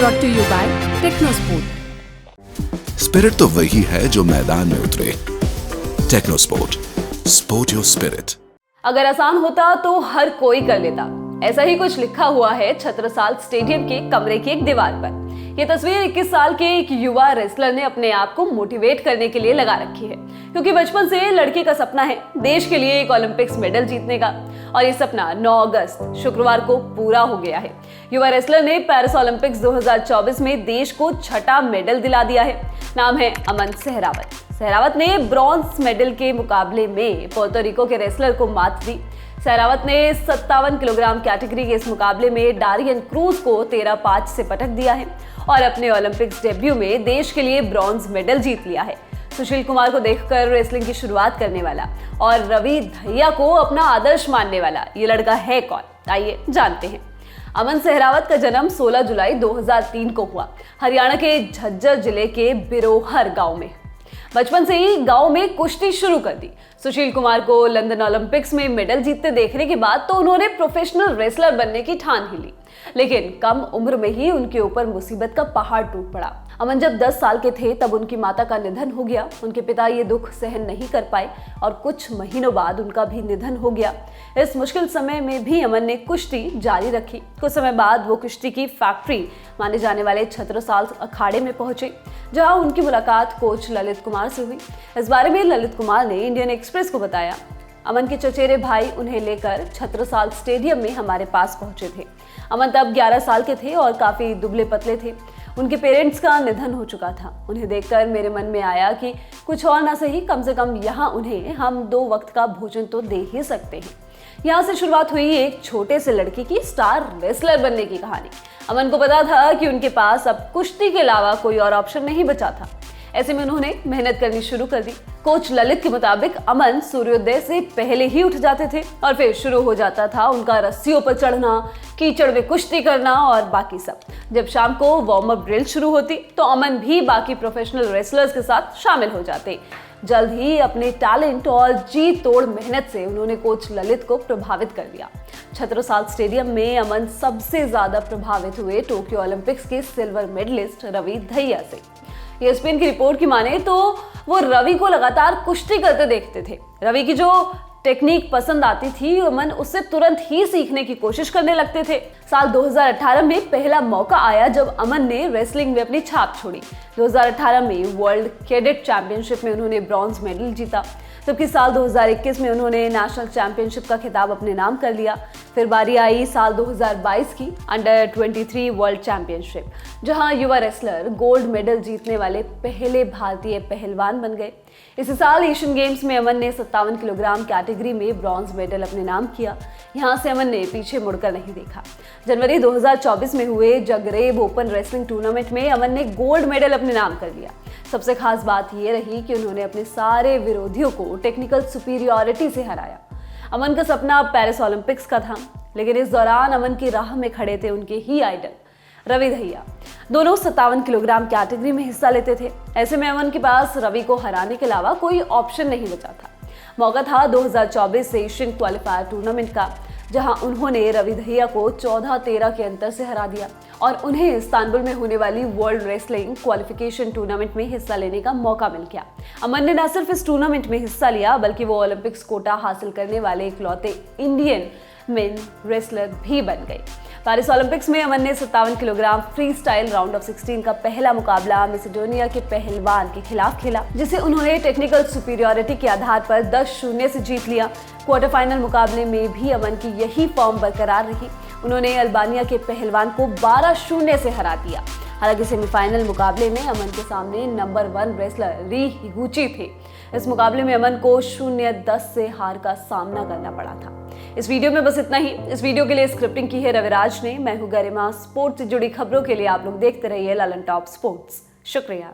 brought to you by Technosport. Spirit तो वही है जो मैदान में उतरे। Technosport, sport your spirit. अगर आसान होता तो हर कोई कर लेता, ऐसा ही कुछ लिखा हुआ है छत्रसाल स्टेडियम के कमरे की एक दीवार पर। यह तस्वीर 21 साल के एक युवा रेसलर ने अपने आप को मोटिवेट करने के लिए लगा रखी है, क्योंकि बचपन से लड़के का सपना है देश के लिए एक ओलंपिक्स मेडल जीतने का, और ये सपना 9 अगस्त शुक्रवार को पूरा हो गया है। युवा रेसलर ने पेरिस ओलंपिक्स 2024 में देश को 6ठा मेडल दिला दिया है। नाम है अमन सहरावत। सहरावत ने ब्रॉन्ज मेडल के मुकाबले में पोर्टोरिको के रेसलर को मात दी। सहरावत ने 57 किलोग्राम कैटेगरी के इस मुकाबले में डारियन क्रूज को 13-5 से पटक दिया है और अपने ओलंपिक्स डेब्यू में देश के लिए ब्रॉन्ज मेडल जीत लिया है। सुशील कुमार को देखकर रेसलिंग की शुरुआत करने वाला और रवि धैया को अपना आदर्श मानने वाला ये लड़का है कौन, आइए जानते हैं। अमन सहरावत का जन्म 16 जुलाई 2003 को हुआ हरियाणा के झज्जर जिले के बिरोहर गांव में। बचपन से ही गांव में कुश्ती शुरू कर दी। सुशील कुमार को लंदन ओलंपिक्स में मेडल जीतते देखने के बाद तो उन्होंने प्रोफेशनल रेसलर बनने की ठान ही ली, लेकिन कम उम्र में ही उनके ऊपर मुसीबत का पहाड़ टूट पड़ा। अमन जब 10 साल के थे तब उनकी माता का निधन हो गया। उनके पिता ये दुख सहन नहीं कर पाए और कुछ महीनों बाद उनका भी निधन हो गया। इस मुश्किल समय में भी अमन ने कुश्ती जारी रखी। कुछ समय बाद वो कुश्ती की फैक्ट्री माने जाने वाले छत्रसाल अखाड़े में पहुंचे, जहां उनकी मुलाकात कोच ललित कुमार से हुई। इस बारे में ललित कुमार ने इंडियन एक्सप्रेस को बताया, अमन के चचेरे भाई उन्हें लेकर छत्रसाल स्टेडियम में हमारे पास पहुंचे थे। अमन तब 11 साल के थे और काफी दुबले पतले थे। उनके पेरेंट्स का निधन हो चुका था। उन्हें देखकर मेरे मन में आया कि कुछ और ना सही, कम से कम यहाँ उन्हें हम 2 वक्त का भोजन तो दे ही सकते हैं। यहाँ से शुरुआत हुई एक छोटे से लड़की की स्टार रेसलर बनने की कहानी। अमन को पता था कि उनके पास अब कुश्ती के अलावा कोई और ऑप्शन नहीं बचा था। ऐसे में उन्होंने मेहनत करनी शुरू कर दी। कोच ललित के मुताबिक अमन सूर्योदय से पहले ही उठ जाते थे और फिर शुरू हो जाता था उनका रस्सियों पर चढ़ना, कीचड़ में कुश्ती करना और बाकी सब। जब शाम को वार्म अप ड्रिल शुरू होती तो अमन भी बाकी प्रोफेशनल रेसलर्स के साथ शामिल हो जाते। जल्द ही अपने टैलेंट और जी तोड़ मेहनत से उन्होंने कोच ललित को प्रभावित कर दिया। छत्रसाल स्टेडियम में अमन सबसे ज्यादा प्रभावित हुए टोक्यो ओलंपिक्स के सिल्वर मेडलिस्ट रवि धैया से। ESPN की रिपोर्ट की माने तो वो रवि को लगातार कुश्ती करते देखते थे। रवि की जो टेक्निक पसंद आती थी, अमन उससे तुरंत ही सीखने की कोशिश करने लगते थे। साल 2018 में पहला मौका आया जब अमन ने रेसलिंग में अपनी छाप छोड़ी। 2018 में वर्ल्ड कैडेट चैंपियनशिप में उन्होंने ब्रॉन्ज मेडल जीता, जबकि साल 2021 में उन्होंने नेशनल चैंपियनशिप का खिताब अपने नाम कर लिया। फिर बारी आई साल 2022 की अंडर 23 वर्ल्ड चैंपियनशिप, जहां युवा रेसलर गोल्ड मेडल जीतने वाले पहले भारतीय पहलवान बन गए। इसी साल एशियन गेम्स में अमन ने 57 किलोग्राम कैटेगरी में ब्रॉन्ज मेडल अपने नाम किया। यहां से अमन ने पीछे मुड़कर नहीं देखा। जनवरी 2024 में हुए जगरेब ओपन रेसलिंग टूर्नामेंट में अमन ने गोल्ड मेडल अपने नाम कर लिया। सबसे खास बात यह रही कि उन्होंने अपने सारे विरोधियों को टेक्निकल सुपीरियॉरिटी से हराया। अमन का सपना पेरिस ओलंपिक्स का था, लेकिन इस दौरान अमन की राह में खड़े थे उनके ही आइडल रवि धैया। दोनों 57 किलोग्राम कैटेगरी में हिस्सा लेते थे। ऐसे में अमन के पास रवि को हराने के अलावा कोई ऑप्शन नहीं बचा था। मौका था 2024 से एशियन क्वालिफायर टूर्नामेंट का, जहां उन्होंने रवि धैया को 14-13 के अंतर से हरा दिया और उन्हें इस्तांबुल में होने वाली वर्ल्ड रेसलिंग क्वालिफिकेशन टूर्नामेंट में हिस्सा लेने का मौका मिल गया। अमन ने न सिर्फ इस टूर्नामेंट में हिस्सा लिया, बल्कि वो ओलंपिक्स कोटा हासिल करने वाले इकलौते इंडियन मेन रेसलर भी बन गए। पेरिस ओलंपिक्स में अमन ने 57 kilogram free style round of 16 का पहला मुकाबला मैसेडोनिया के पहलवान के खिलाफ खेला, जिसे उन्होंने टेक्निकल सुपीरियॉरिटी के आधार पर 10-0 से जीत लिया। क्वार्टर फाइनल मुकाबले में भी अमन की यही फॉर्म बरकरार रही। उन्होंने अल्बानिया के पहलवान को 12-0 से हरा दिया। हालांकि सेमीफाइनल मुकाबले में अमन के सामने नंबर 1 रेसलर री हिगुची थे। इस मुकाबले में अमन को 0-10 से हार का सामना करना पड़ा था। इस वीडियो में बस इतना ही। इस वीडियो के लिए स्क्रिप्टिंग की है रविराज ने। मैं हूं गरिमा। स्पोर्ट्स से जुड़ी खबरों के लिए आप लोग देखते रहिए ललन टॉप स्पोर्ट्स। शुक्रिया।